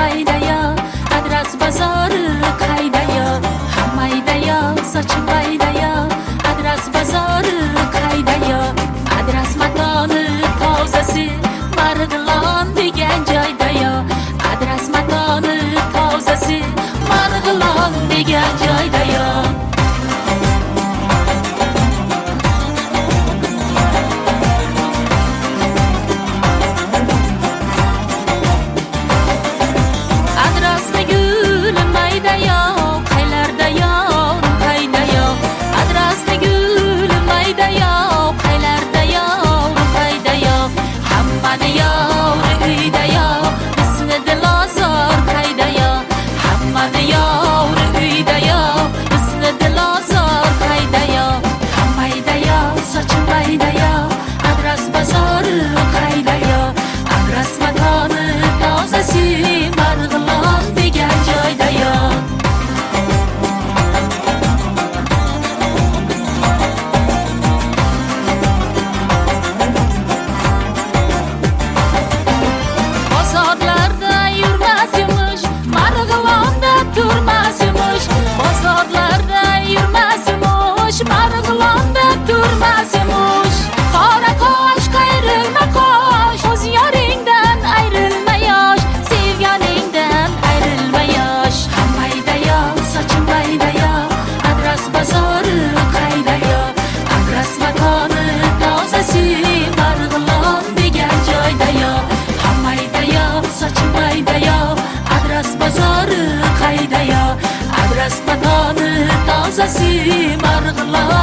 baydaya, adras bozori qaydaya, hammaydaya, sochim baydaya, adras bozori qaydaya, adras makoni tozasi, Marg'ilon degan joydaya, adras makoni tozasi, Marg'ilon degan joydaya. Marg'ilonda turmasimish, qora qosh qayrilma qosh, o'z yoringdan ayrilma yosh, sevganingdan ayrilma yosh. Hammaydaya, sochim baydaya, adras bozori qaydaya, adras makoni tozasi, Marg'ilon degan joydaya. Hammaydaya, sochim baydaya, adras bozori qaydaya, adras makoni tozasi, Marg'ilon